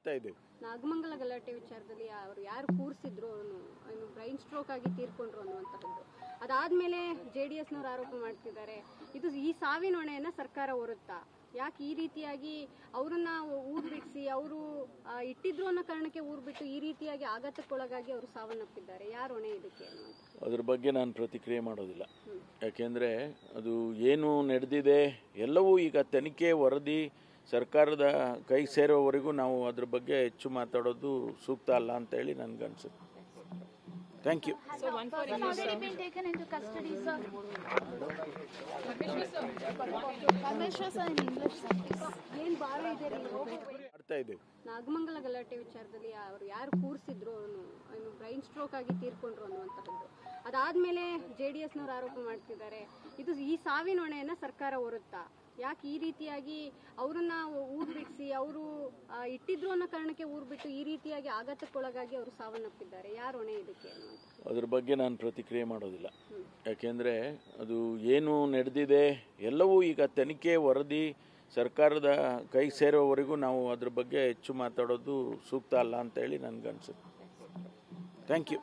ಮಾಡ್ತಾ ಇದ್ದೇವೆ. ನಾಗಮಂಗಲ ಗಲಾಟೆ ವಿಚಾರದಲ್ಲಿ ಅವರು ಯಾರು ಕೂರಿಸಿದ್ರು ಅವನು ಬ್ರೈನ್ ಸ್ಟ್ರೋಕ್ ಆಗಿ ತೀರ್ಕೊಂಡ್ರು ಅನ್ನುವಂತಹದ್ದು, ಅದಾದ್ಮೇಲೆ JDSನವರು ಆರೋಪ ಮಾಡ್ತಿದ್ದಾರೆ ಇದು ಈ ಸಾವಿನ ಹೊಣೆಯನ್ನ ಸರ್ಕಾರ ಹೊರುತ್ತಾ, ಯಾಕೆ ಈ ರೀತಿಯಾಗಿ ಅವರನ್ನ ಊರ್ ಬಿಡಿಸಿ ಅವರು ಇಟ್ಟಿದ್ರು ಅನ್ನೋ ಕಾರಣಕ್ಕೆ ಊರ್ ಬಿಟ್ಟು ಈ ರೀತಿಯಾಗಿ ಆಘಾತಕ್ಕೊಳಗಾಗಿ ಅವರು ಸಾವನ್ನಪ್ಪಿದ್ದಾರೆ, ಯಾರು ಹೊಣೆ ಇದಕ್ಕೆ ಅನ್ನುವಂಥ ಅದ್ರ ಬಗ್ಗೆ ನಾನು ಪ್ರತಿಕ್ರಿಯೆ ಮಾಡೋದಿಲ್ಲ. ಯಾಕೆಂದರೆ ಅದು ಏನು ನಡೆದಿದೆ ಎಲ್ಲವೂ ಈಗ ತನಿಖೆ ವರದಿ ಸರ್ಕಾರದ ಕೈ ಸೇರೋವರೆಗೂ ನಾವು ಅದ್ರ ಬಗ್ಗೆ ಹೆಚ್ಚು ಮಾತಾಡೋದು ಸೂಕ್ತ ಅಲ್ಲ ಅಂತ ಹೇಳಿ ನನಗನ್ಸುತ್ತೆ. Thank you. ಮಾಡ್ತಾ ಇದ್ದೇವೆ. ನಾಗಮಂಗಲ ಗಲಾಟೆ ವಿಚಾರದಲ್ಲಿ ಅವರು ಯಾರು ಕೂರಿಸಿದ್ರು ಅವನು ಬ್ರೈನ್ ಸ್ಟ್ರೋಕ್ ಆಗಿ ತೀರ್ಕೊಂಡ್ರು ಅನ್ನುವಂತಹದ್ದು, ಅದಾದ್ಮೇಲೆ JDSನವರು ಆರೋಪ ಮಾಡ್ತಿದ್ದಾರೆ ಇದು ಈ ಸಾವಿನ ಹೊಣೆಯನ್ನ ಸರ್ಕಾರ ಹೊರುತ್ತಾ, ಯಾಕೆ ಈ ರೀತಿಯಾಗಿ ಅವರನ್ನ ಊರ್ ಬಿಡಿಸಿ ಅವರು ಇಟ್ಟಿದ್ರು ಅನ್ನೋ ಕಾರಣಕ್ಕೆ ಊರ್ ಬಿಟ್ಟು ಈ ರೀತಿಯಾಗಿ ಆಘಾತಕ್ಕೊಳಗಾಗಿ ಅವರು ಸಾವನ್ನಪ್ಪಿದ್ದಾರೆ, ಯಾರು ಹೊಣೆ ಇದಕ್ಕೆ ಅನ್ನುವಂಥ ಅದ್ರ ಬಗ್ಗೆ ನಾನು ಪ್ರತಿಕ್ರಿಯೆ ಮಾಡೋದಿಲ್ಲ. ಯಾಕೆಂದರೆ ಅದು ಏನು ನಡೆದಿದೆ ಎಲ್ಲವೂ ಈಗ ತನಿಖೆ ವರದಿ ಸರ್ಕಾರದ ಕೈ ಸೇರೋವರೆಗೂ ನಾವು ಅದ್ರ ಬಗ್ಗೆ ಹೆಚ್ಚು ಮಾತಾಡೋದು ಸೂಕ್ತ ಅಲ್ಲ ಅಂತ ಹೇಳಿ ನನಗನ್ಸುತ್ತೆ. Thank you.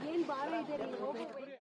ಏನ್ ಭಾರ ಇದೆ